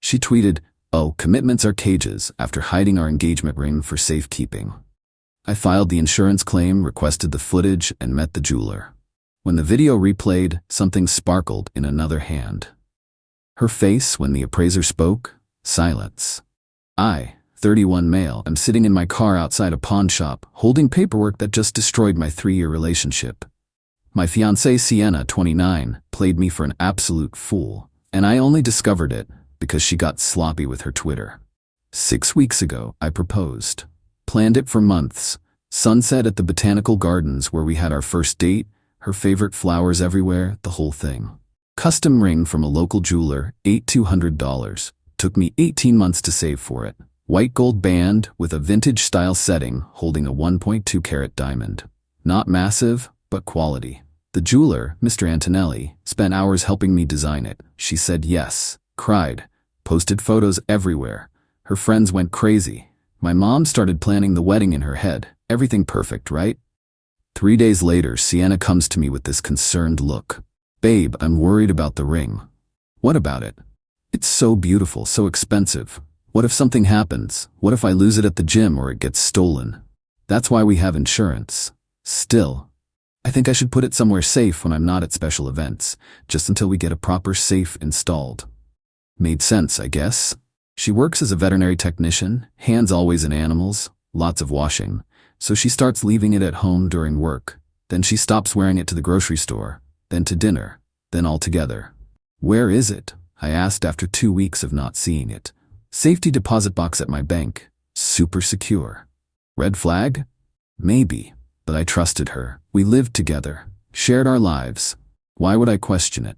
She tweeted, "Oh, commitments are cages," after hiding our engagement ring for safekeeping. I filed the insurance claim, requested the footage, and met the jeweler. When the video replayed, something sparkled in another hand. Her face when the appraiser spoke? Silence. I, 31 male, am sitting in my car outside a pawn shop, holding paperwork that just destroyed my 3-year relationship. My fiancée Sienna, 29, played me for an absolute fool, and I only discovered it because she got sloppy with her Twitter. 6 weeks ago, I proposed. Planned it for months. Sunset at the botanical gardens where we had our first date, her favorite flowers everywhere, the whole thing. Custom ring from a local jeweler, $200. Took me 18 months to save for it. White gold band with a vintage-style setting holding a 1.2 carat diamond. Not massive, but quality. The jeweler, Mr. Antonelli, spent hours helping me design it. She said yes, cried, posted photos everywhere. Her friends went crazy. My mom started planning the wedding in her head. Everything perfect, right? 3 days later, Sienna comes to me with this concerned look. "Babe, I'm worried about the ring." "What about it?" "It's so beautiful, so expensive. What if something happens? What if I lose it at the gym or it gets stolen? That's why we have insurance." Still, I think I should put it somewhere safe when I'm not at special events, just until we get a proper safe installed. Made sense, I guess. She works as a veterinary technician, hands always in animals, lots of washing, so she starts leaving it at home during work. Then she stops wearing it to the grocery store, then to dinner, then all together. "Where is it?" I asked after 2 weeks of not seeing it. "Safety deposit box at my bank. Super secure." Red flag? Maybe, but I trusted her. We lived together, shared our lives. Why would I question it?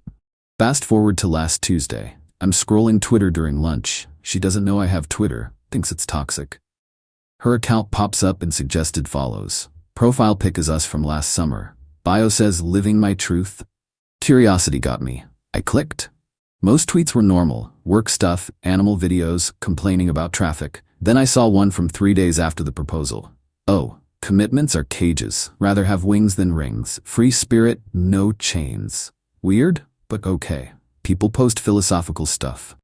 Fast forward to last Tuesday. I'm scrolling Twitter during lunch. She doesn't know I have Twitter, thinks it's toxic. Her account pops up and suggested follows. Profile pic is us from last summer. Bio says living my truth. Curiosity got me. I clicked. Most tweets were normal, work stuff, animal videos, complaining about traffic. Then I saw one from 3 days after the proposal. "Oh, commitments are cages. Rather have wings than rings. Free spirit, no chains." Weird, but okay. People post philosophical stuff.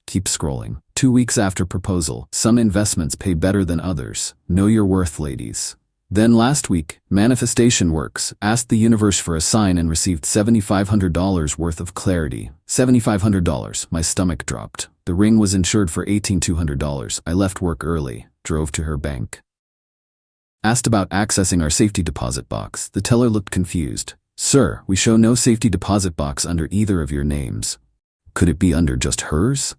Keep scrolling. 2 weeks after proposal, some investments pay better than others. Know your worth, ladies. Then last week, manifestation works, asked the universe for a sign and received $7,500 worth of clarity. $7,500, my stomach dropped. The ring was insured for $18,200. I left work early, drove to her bank. Asked about accessing our safety deposit box. The teller looked confused. "Sir, we show no safety deposit box under either of your names." Could it be under just hers?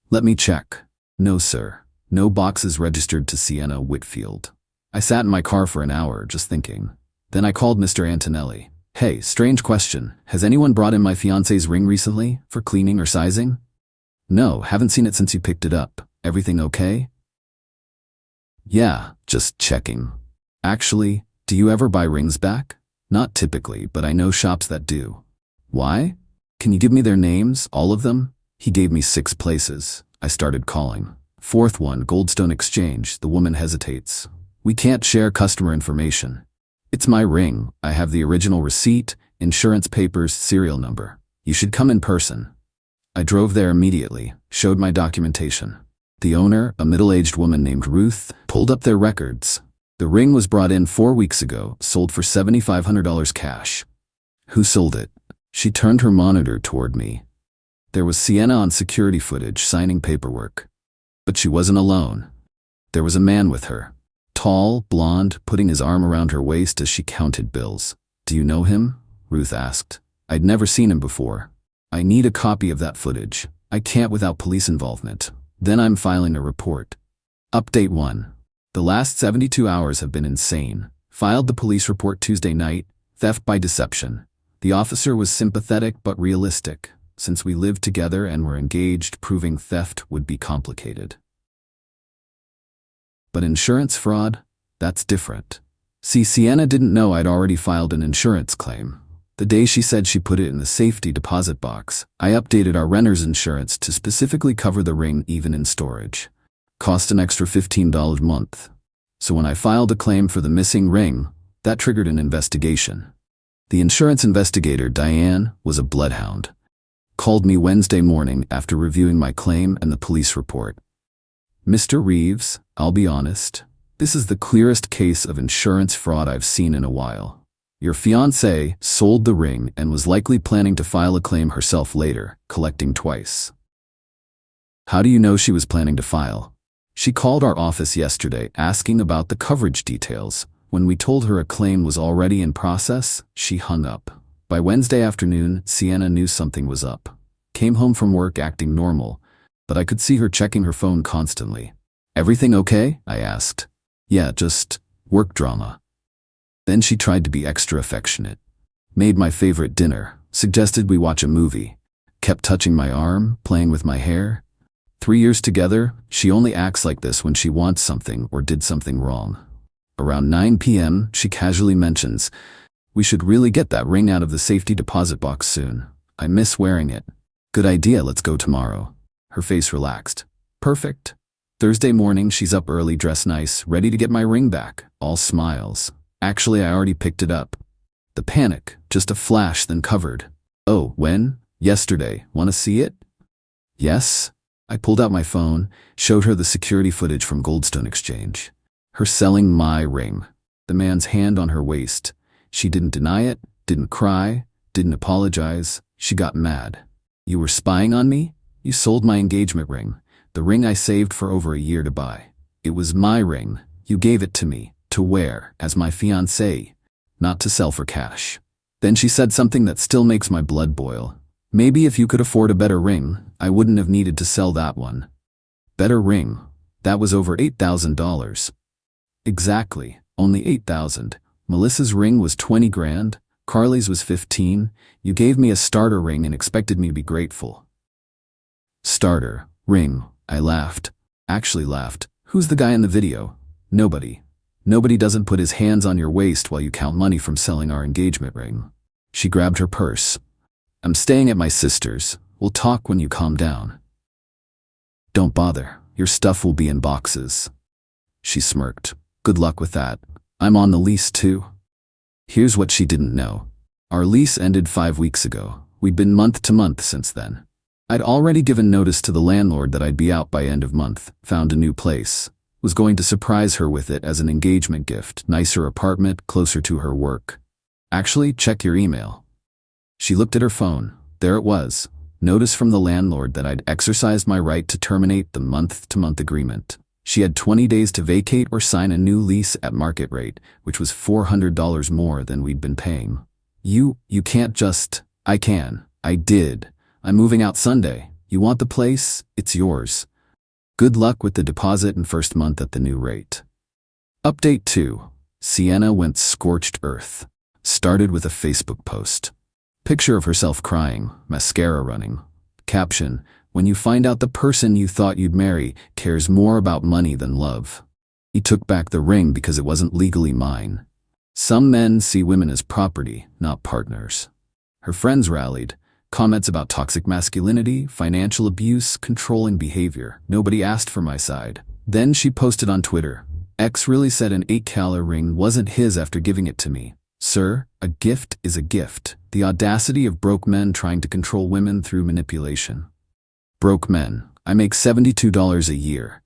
Let me check. No, sir. No boxes registered to Sienna Whitfield. I sat in my car for an hour, just thinking. Then I called Mr. Antonelli. "Hey, strange question. Has anyone brought in my fiancé's ring recently, for cleaning or sizing?" "No, haven't seen it since you picked it up. Everything okay?" "Yeah, just checking." "Actually, do you ever buy rings back?" "Not typically, but I know shops that do." "Why?" "Can you give me their names, all of them?" He gave me 6 places. I started calling. 4th one, Goldstone Exchange. The woman hesitates. "We can't share customer information." "It's my ring. I have the original receipt, insurance papers, serial number. You should come in person." I drove there immediately, showed my documentation. The owner, a middle-aged woman named Ruth, pulled up their records. The ring was brought in 4 weeks ago, sold for $7,500 cash. "Who sold it?" She turned her monitor toward me. There was Sienna on security footage signing paperwork. But she wasn't alone. There was a man with her. Tall, blonde, putting his arm around her waist as she counted bills. "Do you know him?" Ruth asked. I'd never seen him before. "I need a copy of that footage. I can't without police involvement. Then I'm filing a report." Update 1. The last 72 hours have been insane. Filed the police report Tuesday night, theft by deception. The officer was sympathetic but realistic. Since we lived together and were engaged, proving theft would be complicated. But insurance fraud? That's different. See, Sienna didn't know I'd already filed an insurance claim. The day she said she put it in the safety deposit box, I updated our renter's insurance to specifically cover the ring even in storage. Cost an extra $15 a month. So when I filed a claim for the missing ring, that triggered an investigation. The insurance investigator, Diane, was a bloodhound. called me Wednesday morning after reviewing my claim and the police report. Mr. Reeves, I'll be honest, this is the clearest case of insurance fraud I've seen in a while. Your fiancée sold the ring and was likely planning to file a claim herself later, collecting twice. How do you know she was planning to file? She called our office yesterday asking about the coverage details. When we told her a claim was already in process, she hung up. By Wednesday afternoon, Sienna knew something was up. Came home from work acting normal, but I could see her checking her phone constantly. Everything okay? I asked. Yeah, just work drama. Then she tried to be extra affectionate. Made my favorite dinner, suggested we watch a movie, kept touching my arm, playing with my hair. 3 years together, she only acts like this when she wants something or did something wrong. Around 9 p.m., she casually mentions, "We should really get that ring out of the safety deposit box soon. I miss wearing it." "Good idea, let's go tomorrow." Her face relaxed. "Perfect." Thursday morning, she's up early, dressed nice, ready to get my ring back, all smiles. "Actually, I already picked it up." The panic, just a flash, then covered. "Oh, when?" "Yesterday. Want to see it?" "Yes." I pulled out my phone, showed her the security footage from Goldstone Exchange. Her selling my ring. The man's hand on her waist. She didn't deny it, didn't cry, didn't apologize. She got mad. "You were spying on me? You sold my engagement ring, the ring I saved for over a year to buy. It was my ring. You gave it to me, to wear, as my fiancée, not to sell for cash." Then she said something that still makes my blood boil. "Maybe if you could afford a better ring, I wouldn't have needed to sell that one." Better ring. That was over $8,000. Exactly, only $8,000. Melissa's ring was 20 grand, Carly's was 15. You gave me a starter ring and expected me to be grateful. Starter, ring, I laughed. Actually laughed. Who's the guy in the video? Nobody. Nobody doesn't put his hands on your waist while you count money from selling our engagement ring. She grabbed her purse. "I'm staying at my sister's. We'll talk when you calm down." "Don't bother. Your stuff will be in boxes." She smirked. "Good luck with that. I'm on the lease too." Here's what she didn't know. Our lease ended 5 weeks ago. We'd been month to month since then. I'd already given notice to the landlord that I'd be out by end of month, found a new place. Was going to surprise her with it as an engagement gift, nicer apartment, closer to her work. "Actually, check your email." She looked at her phone. There it was. Notice from the landlord that I'd exercised my right to terminate the month-to-month agreement. She had 20 days to vacate or sign a new lease at market rate, which was $400 more than we'd been paying. You can't just..." "I can. I did. I'm moving out Sunday. You want the place? It's yours. Good luck with the deposit and first month at the new rate." Update 2. Sienna went scorched earth. Started with a Facebook post. Picture of herself crying, mascara running. Caption, "When you find out the person you thought you'd marry cares more about money than love. He took back the ring because it wasn't legally mine." Some men see women as property, not partners. Her friends rallied. Comments about toxic masculinity, financial abuse, controlling behavior. Nobody asked for my side. Then she posted on Twitter, "X really said an $8,000 ring wasn't his after giving it to me. Sir, a gift is a gift. The audacity of broke men trying to control women through manipulation." Broke men. I make $72 a year.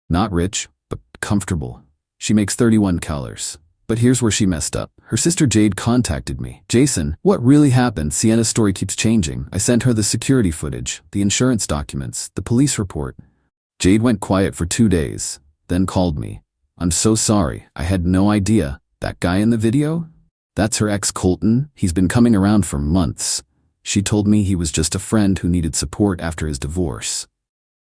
Not rich, but comfortable. She makes 31 calories. But here's where she messed up. Her sister Jade contacted me. "Jason, what really happened? Sienna's story keeps changing." I sent her the security footage, the insurance documents, the police report. Jade went quiet for 2 days, then called me. "I'm so sorry. I had no idea. That guy in the video? That's her ex Colton. He's been coming around for months. She told me he was just a friend who needed support after his divorce."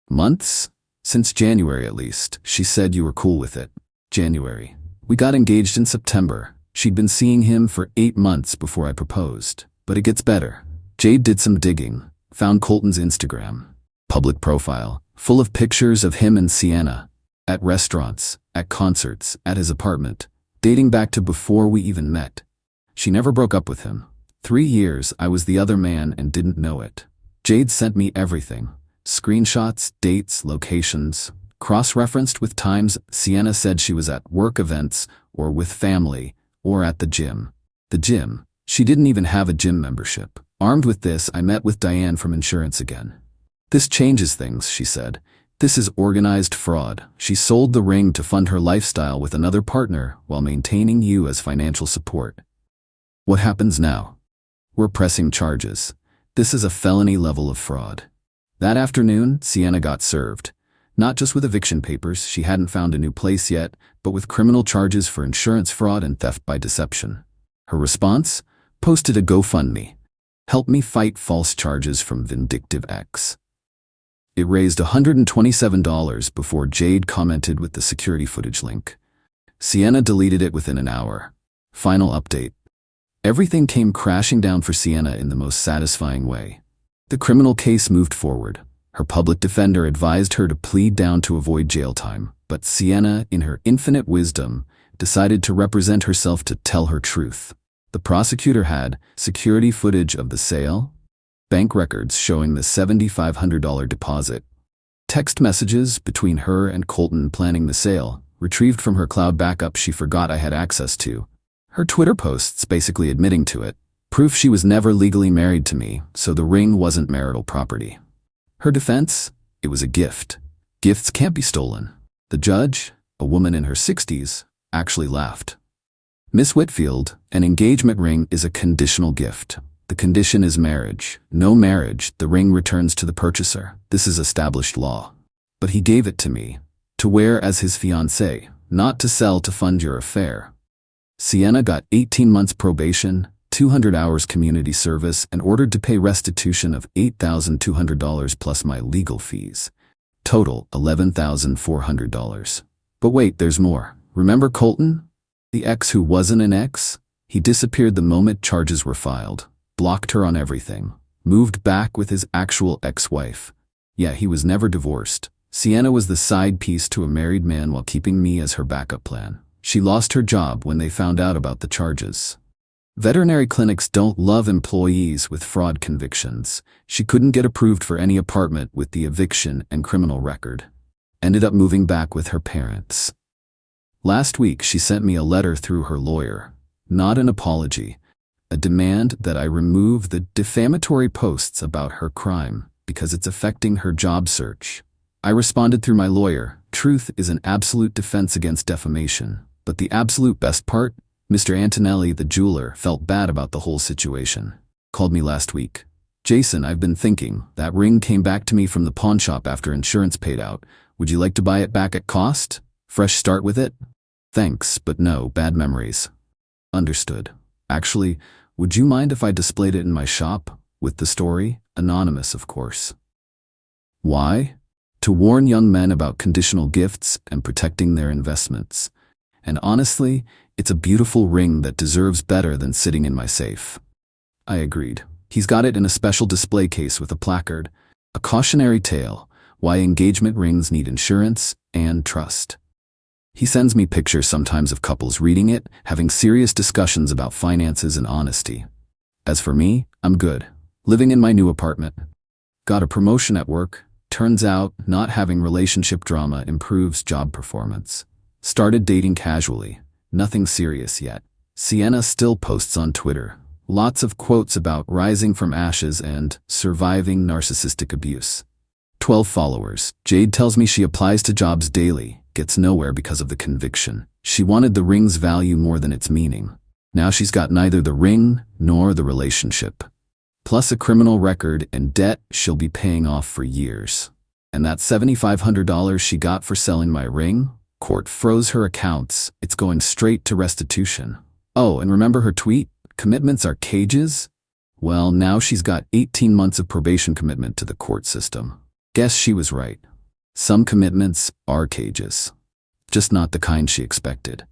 Months? Since January at least. She said you were cool with it. January. We got engaged in September. She'd been seeing him for 8 months before I proposed. But it gets better. Jade did some digging. Found Colton's Instagram. Public profile. Full of pictures of him and Sienna. At restaurants, at concerts, at his apartment. Dating back to before we even met. She never broke up with him. 3 years I was the other man and didn't know it. Jade sent me everything. Screenshots, dates, locations. Cross-referenced with times Sienna said she was at work events, or with family, or at the gym. The gym. She didn't even have a gym membership. Armed with this, I met with Diane from insurance again. "This changes things," she said. "This is organized fraud. She sold the ring to fund her lifestyle with another partner while maintaining you as financial support." What happens now? We're pressing charges. This is a felony level of fraud. That afternoon, Sienna got served. Not just with eviction papers, she hadn't found a new place yet, but with criminal charges for insurance fraud and theft by deception. Her response? Posted a GoFundMe. "Help me fight false charges from vindictive X." It raised $127 before Jade commented with the security footage link. Sienna deleted it within an hour. Final update. Everything came crashing down for Sienna in the most satisfying way. The criminal case moved forward. Her public defender advised her to plead down to avoid jail time, but Sienna, in her infinite wisdom, decided to represent herself to tell her truth. The prosecutor had security footage of the sale, bank records showing the $7,500 deposit, text messages between her and Colton planning the sale, retrieved from her cloud backup she forgot I had access to, her Twitter posts basically admitting to it, proof she was never legally married to me, so the ring wasn't marital property. Her defense? It was a gift. Gifts can't be stolen. The judge, a woman in her 60s, actually laughed. "Miss Whitfield, an engagement ring is a conditional gift. The condition is marriage. No marriage, the ring returns to the purchaser. This is established law. But he gave it to me, to wear as his fiancée, not to sell to fund your affair." Sienna got 18 months probation, 200 hours community service, and ordered to pay restitution of $8,200 plus my legal fees. Total, $11,400. But wait, there's more. Remember Colton? The ex who wasn't an ex? He disappeared the moment charges were filed, blocked her on everything, moved back with his actual ex-wife. Yeah, he was never divorced. Sienna was the side piece to a married man while keeping me as her backup plan. She lost her job when they found out about the charges. Veterinary clinics don't love employees with fraud convictions. She couldn't get approved for any apartment with the eviction and criminal record. Ended up moving back with her parents. Last week, she sent me a letter through her lawyer. Not an apology. A demand that I remove the defamatory posts about her crime because it's affecting her job search. I responded through my lawyer, "Truth is an absolute defense against defamation. But the absolute best part? Mr. Antonelli, the jeweler, felt bad about the whole situation. Called me last week. Jason, I've been thinking. That ring came back to me from the pawn shop after insurance paid out. Would you like to buy it back at cost? Fresh start with it? Thanks, but no, bad memories." Understood. Actually, would you mind if I displayed it in my shop? With the story? Anonymous, of course. Why? To warn young men about conditional gifts and protecting their investments. And honestly, it's a beautiful ring that deserves better than sitting in my safe. I agreed. He's got it in a special display case with a placard. A cautionary tale, why engagement rings need insurance and trust. He sends me pictures sometimes of couples reading it, having serious discussions about finances and honesty. As for me, I'm good. Living in my new apartment. Got a promotion at work. Turns out, not having relationship drama improves job performance. Started dating casually. Nothing serious yet. Sienna still posts on Twitter. Lots of quotes about rising from ashes and surviving narcissistic abuse. 12 followers. Jade tells me she applies to jobs daily, gets nowhere because of the conviction. She wanted the ring's value more than its meaning. Now she's got neither the ring nor the relationship. Plus a criminal record and debt she'll be paying off for years. And that $7,500 she got for selling my ring? Court froze her accounts. It's going straight to restitution. Oh, and remember her tweet? Commitments are cages? Well, now she's got 18 months of probation commitment to the court system. Guess she was right. Some commitments are cages. Just not the kind she expected.